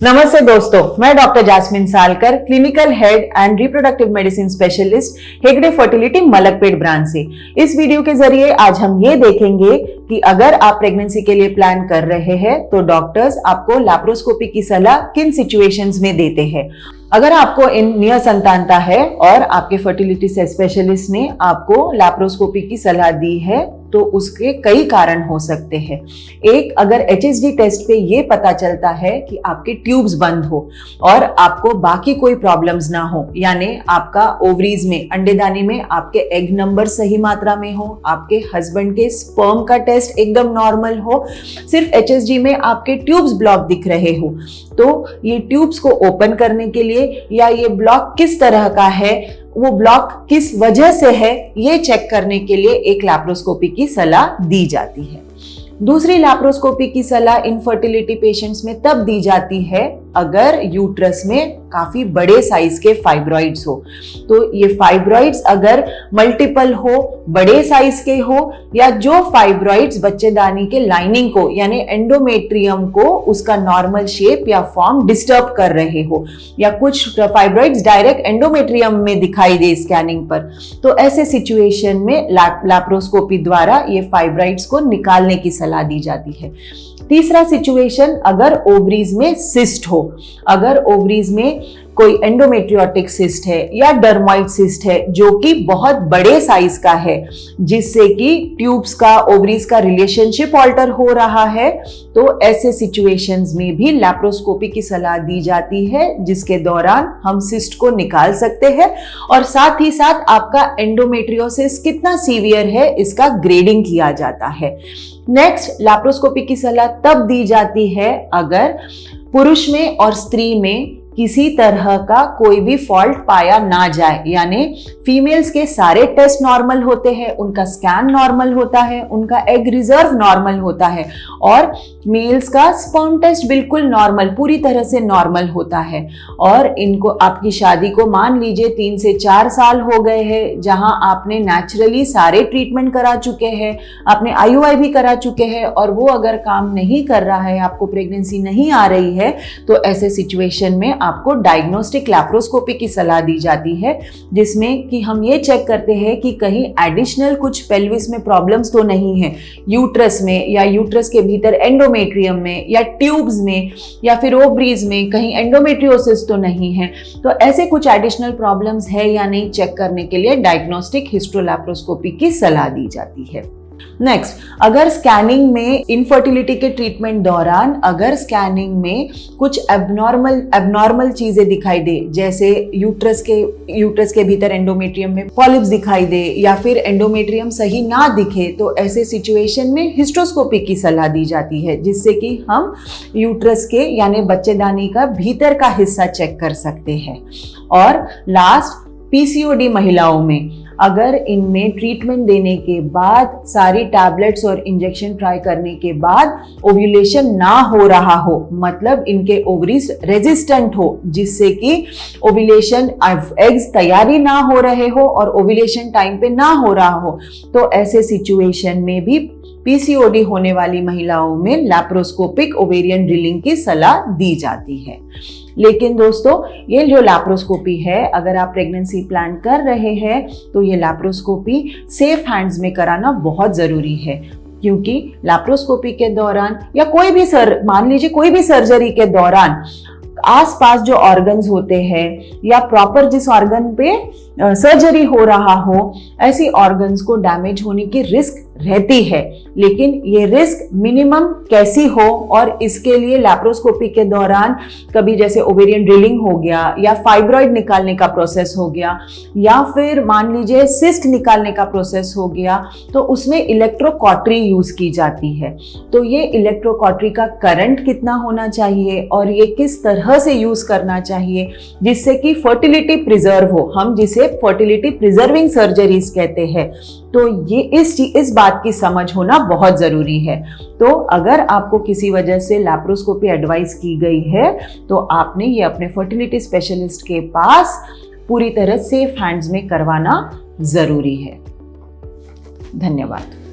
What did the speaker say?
नमस्ते दोस्तों, मैं doctor jasmine Salkar, clinical head and reproductive medicine specialist, Hegde fertility Malakpet branch से। इस वीडियो के जरिए आज हम ये देखेंगे कि अगर आप प्रेगनेंसी के लिए प्लान कर रहे हैं तो डॉक्टर्स आपको लैप्रोस्कोपी की सलाह किन सिचुएशंस में देते हैं। अगर आपको निसंतानता है और आपके फर्टिलिटी स्पेशलिस्ट ने आपको लैप्रोस्कोपी की सलाह दी है तो उसके कई कारण हो सकते हैं। एक, अगर HSG टेस्ट पे ये पता चलता है कि आपके ट्यूब्स बंद हो और आपको बाकी कोई प्रॉब्लम्स ना हो, यानी आपका ओवरीज में, अंडेदानी में आपके एग नंबर सही मात्रा में हो, आपके हस्बैंड के स्पर्म का टेस्ट एकदम नॉर्मल हो, सिर्फ HSG में आपके ट्यूब्स ब्लॉक दिख रहे हो, तो ये ट्यूब्स को ओपन करने के लिए या ये ब्लॉक किस तरह का है, वो ब्लॉक किस वजह से है, ये चेक करने के लिए एक लैप्रोस्कोपी की सलाह दी जाती है। दूसरी लैप्रोस्कोपी की सलाह इनफर्टिलिटी पेशेंट्स में तब दी जाती है अगर यूट्रस में काफी बड़े साइज के फाइब्रॉइड्स हो। तो ये फाइब्रॉइड्स अगर मल्टीपल हो, बड़े साइज के हो, या जो फाइब्रॉइड्स बच्चेदानी के लाइनिंग को यानी एंडोमेट्रियम को उसका नॉर्मल शेप या फॉर्म डिस्टर्ब कर रहे हो, या कुछ फाइब्रॉइड्स डायरेक्ट एंडोमेट्रियम में दिखाई दे स्कैनिंग पर, तो ऐसे सिचुएशन में लैप्रोस्कोपी द्वारा ये फाइब्रॉइड्स को निकालने की सलाह दी जाती है। तीसरा सिचुएशन, अगर ओवरीज में सिस्ट हो, अगर ओवरीज में कोई एंडोमेट्रियोटिक सिस्ट है या डर्मोइड सिस्ट है जो कि बहुत बड़े साइज का है, जिससे कि ट्यूब्स का ओवरीज का रिलेशनशिप ऑल्टर हो रहा है, तो ऐसे सिचुएशंस में भी लैप्रोस्कोपी की सलाह दी जाती है, जिसके दौरान हम सिस्ट को निकाल सकते हैं और साथ ही साथ आपका एंडोमेट्रियोसिस कितना सीवियर है इसका ग्रेडिंग किया जाता है। नेक्स्ट, लैप्रोस्कोपी की सलाह तब दी जाती है अगर पुरुष में और स्त्री में किसी तरह का कोई भी फॉल्ट पाया ना जाए, यानी फीमेल्स के सारे टेस्ट नॉर्मल होते हैं, उनका स्कैन नॉर्मल होता है, उनका एग रिजर्व नॉर्मल होता है, और मेल्स का स्पर्म टेस्ट बिल्कुल नॉर्मल, पूरी तरह से नॉर्मल होता है, और इनको आपकी शादी को मान लीजिए 3 से 4 साल हो गए हैं, जहां आपने नेचुरली सारे ट्रीटमेंट करा चुके हैं, आपने IUI भी करा चुके हैं, और वो अगर काम नहीं कर रहा है, आपको प्रेगनेंसी नहीं आ रही है, तो ऐसे सिचुएशन में आपको डायग्नोस्टिक लैप्रोस्कोपी की सलाह दी जाती है, जिसमें कि हम ये चेक करते हैं कि कहीं एडिशनल कुछ पेल्विस में प्रॉब्लम्स तो नहीं है, यूट्रस में या यूट्रस के भीतर एंडोमेट्रियम में या ट्यूब्स में या फिर ओवरीज में कहीं एंडोमेट्रियोसिस तो नहीं है। तो ऐसे कुछ एडिशनल प्रॉब्लम्स है या नहीं चेक करने के लिए डायग्नोस्टिक हिस्टोलैप्रोस्कोपी की सलाह दी जाती है। नेक्स्ट, अगर स्कैनिंग में इनफर्टिलिटी के ट्रीटमेंट दौरान अगर स्कैनिंग में कुछ एबनॉर्मल चीजें दिखाई दे, जैसे यूट्रस के भीतर एंडोमेट्रियम में पॉलिप्स दिखाई दे या फिर एंडोमेट्रियम सही ना दिखे, तो ऐसे सिचुएशन में हिस्ट्रोस्कोपी की सलाह दी जाती है, जिससे कि हम यूट्रस के यानी बच्चेदानी का भीतर का हिस्सा चेक कर सकते हैं। और लास्ट, PCOD महिलाओं में अगर इनमें ट्रीटमेंट देने के बाद, सारी टैबलेट्स और इंजेक्शन ट्राई करने के बाद ओव्यूलेशन ना हो रहा हो, मतलब इनके ओवरीज रेजिस्टेंट हो, जिससे कि ओव्यूलेशन एग्स तैयारी ना हो रहे हो और ओव्यूलेशन टाइम पे ना हो रहा हो, तो ऐसे सिचुएशन में भी PCOD होने वाली महिलाओं में लैप्रोस्कोपिक ओवेरियन ड्रिलिंग की सलाह दी जाती है। लेकिन दोस्तों, ये जो लैप्रोस्कोपी है, अगर आप प्रेगनेंसी प्लान कर रहे हैं तो ये लैप्रोस्कोपी सेफ हैंड्स में कराना बहुत जरूरी है, क्योंकि लैप्रोस्कोपी के दौरान या मान लीजिए कोई भी सर्जरी के दौरान आसपास जो ऑर्गन्स होते हैं या प्रॉपर जिस ऑर्गन पे सर्जरी हो रहा हो, ऐसी ऑर्गन्स को डैमेज होने की रिस्क रहती है, लेकिन ये रिस्क मिनिमम कैसी हो, और इसके लिए लैप्रोस्कोपी के दौरान कभी जैसे ओवेरियन ड्रिलिंग हो गया या फाइब्रॉइड निकालने का प्रोसेस हो गया या फिर मान लीजिए सिस्ट निकालने का प्रोसेस हो गया, तो उसमें इलेक्ट्रोकॉटरी यूज की जाती है। तो ये इलेक्ट्रोकॉटरी का करंट कितना होना चाहिए और ये किस तरह से यूज करना चाहिए जिससे कि फर्टिलिटी प्रिजर्व हो, हम जिसे फर्टिलिटी प्रिजर्विंग सर्जरीज कहते हैं, तो ये इस बात की समझ होना बहुत जरूरी है। तो अगर आपको किसी वजह से लैप्रोस्कोपी एडवाइस की गई है तो आपने ये अपने फर्टिलिटी स्पेशलिस्ट के पास पूरी तरह सेफ हैंड्स में करवाना जरूरी है। धन्यवाद।